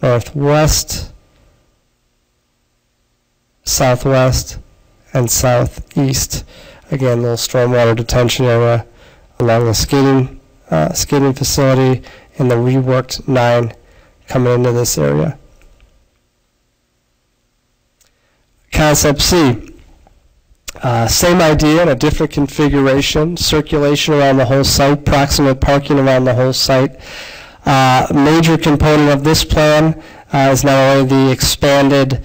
northwest, southwest, and southeast. Again, little stormwater detention area along the skating facility and the reworked 9 coming into this area. Concept C. Same idea in a different configuration, circulation around the whole site, proximate parking around the whole site. Major component of this plan is not only the expanded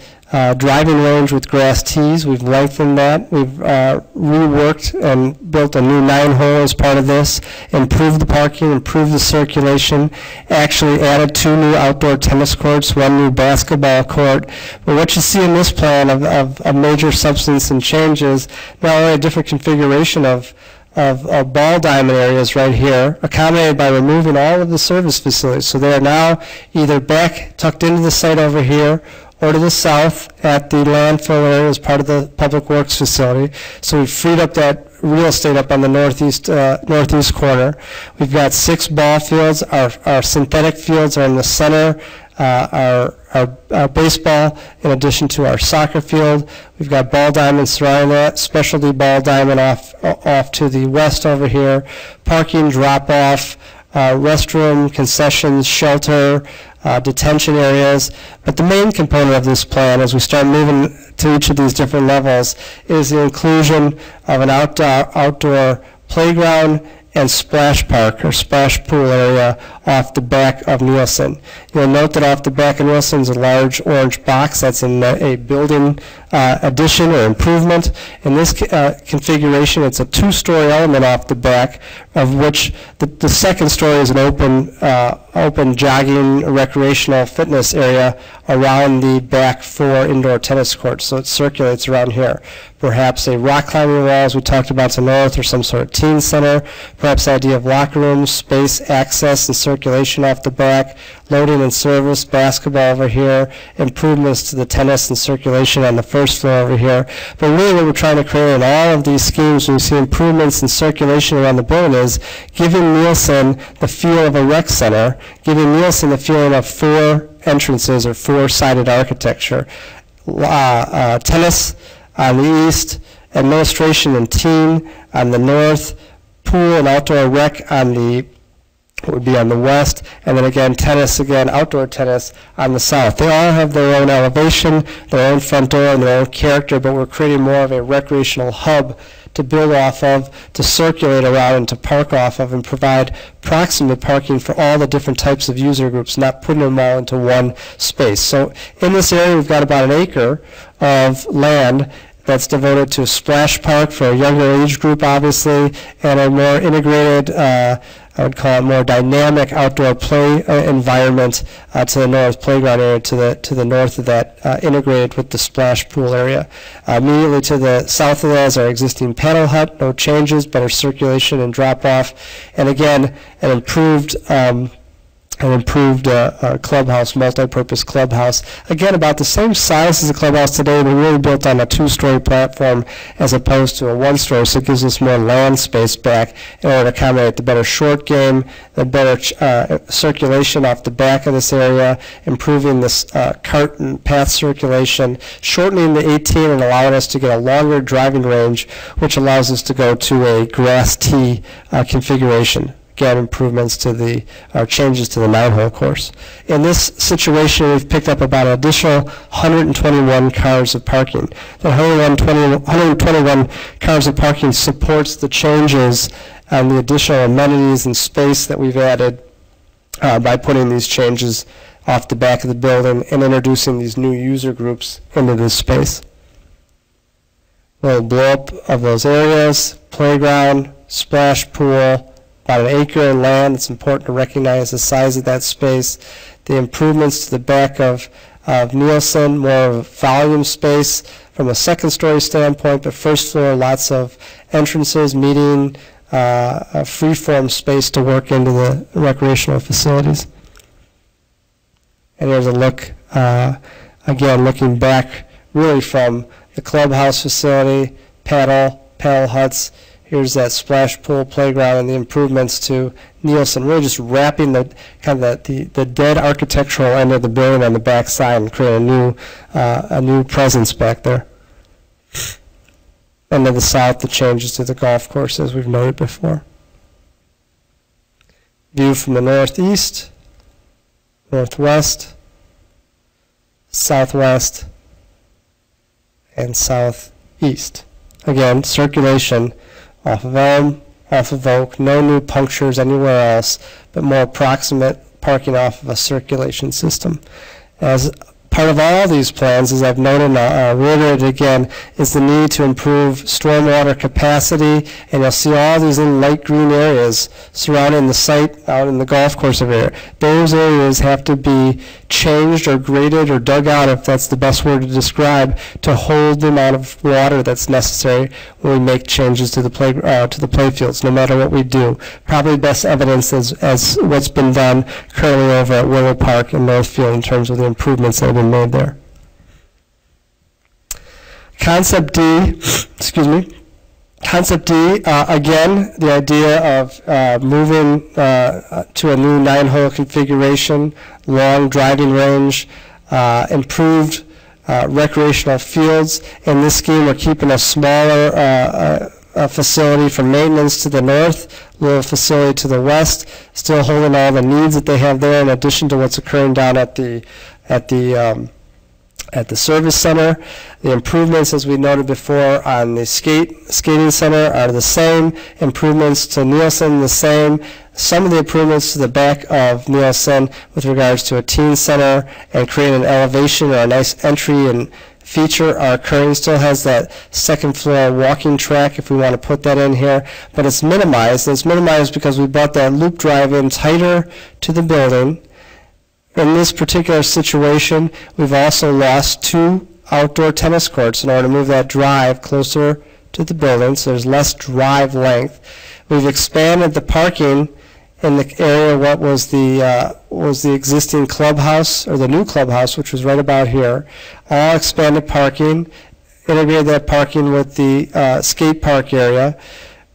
driving range with grass tees. We've lengthened that. We've reworked and built a new 9-hole as part of this, improved the parking, improved the circulation, actually added 2 new outdoor tennis courts, 1 new basketball court. But what you see in this plan of a major substance and changes, not only a different configuration of ball diamond areas right here, accommodated by removing all of the service facilities. So they are now either back tucked into the site over here or to the south at the landfill area as part of the public works facility. So we've freed up that real estate up on the northeast corner. We've got 6 ball fields. Our synthetic fields are in the center. Our baseball, in addition to our soccer field. We've got ball diamonds surrounding that, specialty ball diamond off to the west over here, parking drop-off, restroom, concessions, shelter, detention areas. But the main component of this plan, as we start moving to each of these different levels, is the inclusion of an outdoor playground and splash park or splash pool area off the back of Nielsen. You'll note that off the back of Nielsen is a large orange box that's in a building addition or improvement. In this configuration, it's a 2-story element off the back, of which the second story is an open jogging recreational fitness area around the back 4 indoor tennis courts. So it circulates around here. Perhaps a rock climbing wall, as we talked about to north, or some sort of teen center. Perhaps the idea of locker rooms, space, access, and circulation off the back, loading and service, basketball over here, improvements to the tennis and circulation on the first floor over here. But really what we're trying to create in all of these schemes, when we see improvements in circulation around the building, is giving Nielsen the feel of a rec center, giving Nielsen the feeling of 4 entrances or 4-sided architecture. Tennis on the east, administration and teen on the north, pool and outdoor rec on the would be on the west, and then again tennis, outdoor tennis on the south. They all have their own elevation, their own front door, and their own character, but we're creating more of a recreational hub to build off of, to circulate around, and to park off of, and provide proximate parking for all the different types of user groups, not putting them all into one space. So in this area, we've got about 1 acre of land that's devoted to a splash park for a younger age group, obviously, and a more integrated, I would call it more dynamic outdoor play environment to the north, playground area to the north of that, integrated with the splash pool area. Immediately to the south of that is our existing paddle hut, no changes, better circulation and drop-off, and again, an improved clubhouse, multi-purpose clubhouse. Again, about the same size as the clubhouse today, but really built on a 2-story platform as opposed to a 1-story, so it gives us more land space back in order to accommodate the better short game, the better circulation off the back of this area, improving this cart and path circulation, shortening the 18 and allowing us to get a longer driving range, which allows us to go to a grass tee configuration. Again, improvements to the, changes to the 9-hole course. In this situation, we've picked up about an additional 121 cars of parking. The 121 cars of parking supports the changes and the additional amenities and space that we've added by putting these changes off the back of the building and introducing these new user groups into this space. A little blow up of those areas, playground, splash pool, about 1 acre of land. It's important to recognize the size of that space. The improvements to the back of Nielsen, more of a volume space from a 2nd-story standpoint, but first floor, lots of entrances, meeting, a free-form space to work into the recreational facilities. And here's a look, again, looking back really from the clubhouse facility, paddle huts. Here's that splash pool playground and the improvements to Nielsen, really just wrapping the kind of the dead architectural end of the building on the back side and creating a new presence back there. And to the south, the changes to the golf course, as we've noted before. View from the northeast, northwest, southwest, and southeast. Again, circulation off of Elm, off of Oak, no new punctures anywhere else, but more approximate parking off of a circulation system. As part of all these plans, as I've noted and I'll reiterate again, is the need to improve stormwater capacity, and you'll see all these little light green areas surrounding the site out in the golf course area. Those areas have to be changed or graded or dug out, if that's the best word to describe, to hold the amount of water that's necessary when we make changes to the playfields, no matter what we do. Probably best evidence as what's been done currently over at Willow Park and Northfield in terms of the improvements that have been made there. Concept D, excuse me. Concept D, again, the idea of moving to a new 9-hole configuration, long driving range, improved recreational fields. In this scheme, we're keeping a smaller facility for maintenance to the north, little facility to the west, still holding all the needs that they have there in addition to what's occurring down at the service center. The improvements, as we noted before, on the skating center are the same. Improvements to Nielsen, the same. Some of the improvements to the back of Nielsen with regards to a teen center and creating an elevation or a nice entry and feature are occurring. Still has that second floor walking track if we want to put that in here, but it's minimized. And it's minimized because we brought that loop drive in tighter to the building. In this particular situation, we've also lost 2 outdoor tennis courts in order to move that drive closer to the building, so there's less drive length. We've expanded the parking in the area what was the existing clubhouse, or the new clubhouse, which was right about here. All expanded parking, integrated that parking with the skate park area.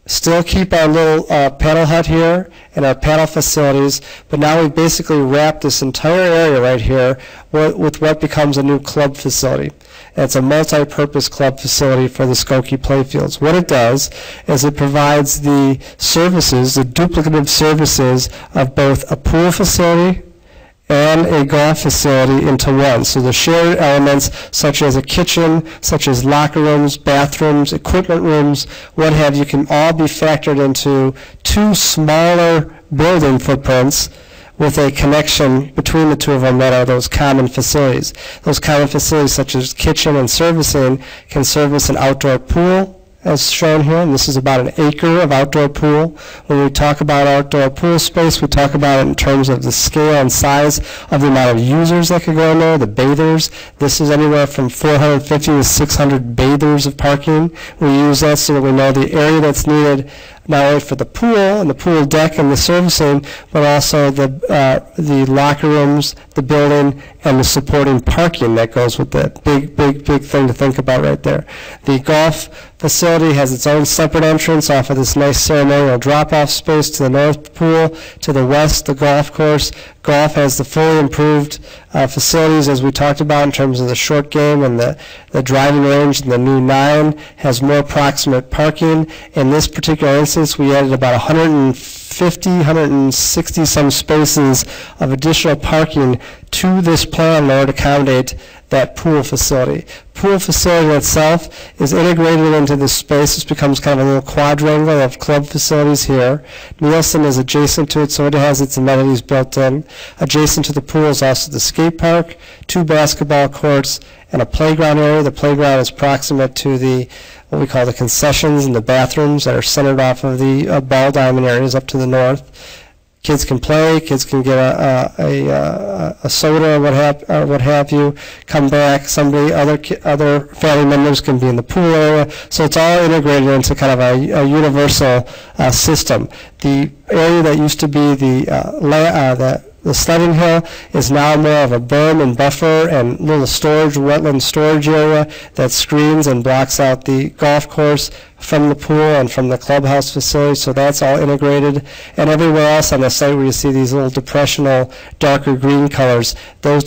Still keep our little paddle hut here and our paddle facilities, but now we've basically wrapped this entire area right here with what becomes a new club facility. And it's a multi-purpose club facility for the Skokie Playfields. What it does is it provides the services, the duplicative services of both a pool facility and a golf facility into one. So the shared elements such as a kitchen, such as locker rooms, bathrooms, equipment rooms, what have you, can all be factored into 2 smaller building footprints with a connection between the 2 of them that are those common facilities. Those common facilities such as kitchen and servicing can service an outdoor pool, as shown here, and this is about an acre of outdoor pool. When we talk about outdoor pool space, we talk about it in terms of the scale and size of the amount of users that could go in there, the bathers. This is anywhere from 450 to 600 bathers of parking. We use that so that we know the area that's needed not only for the pool and the pool deck and the servicing, but also the locker rooms, the building, and the supporting parking that goes with that. Big thing to think about right there. The golf facility has its own separate entrance off of this nice ceremonial drop-off space to the north pool. To the west, the golf course. Golf has the fully improved facilities, as we talked about, in terms of the short game and the driving range, and the new 9 has more proximate parking. In this particular instance, we added about 160 some spaces of additional parking to this plan in order to accommodate that pool facility. Pool facility itself is integrated into this space. This becomes kind of a little quadrangle of club facilities here. Nielsen is adjacent to it, so it has its amenities built in. Adjacent to the pool is also the skate park, 2 basketball courts, and a playground area. The playground is proximate to the what we call the concessions and the bathrooms that are centered off of the ball diamond areas up to the north. Kids can play, kids can get a soda or what have you, come back, other family members can be in the pool area. So it's all integrated into kind of a universal system. The area that used to be the The sledding hill is now more of a berm and buffer and little storage, wetland storage area that screens and blocks out the golf course from the pool and from the clubhouse facility, so that's all integrated. And everywhere else on the site where you see these little depressional darker green colors, those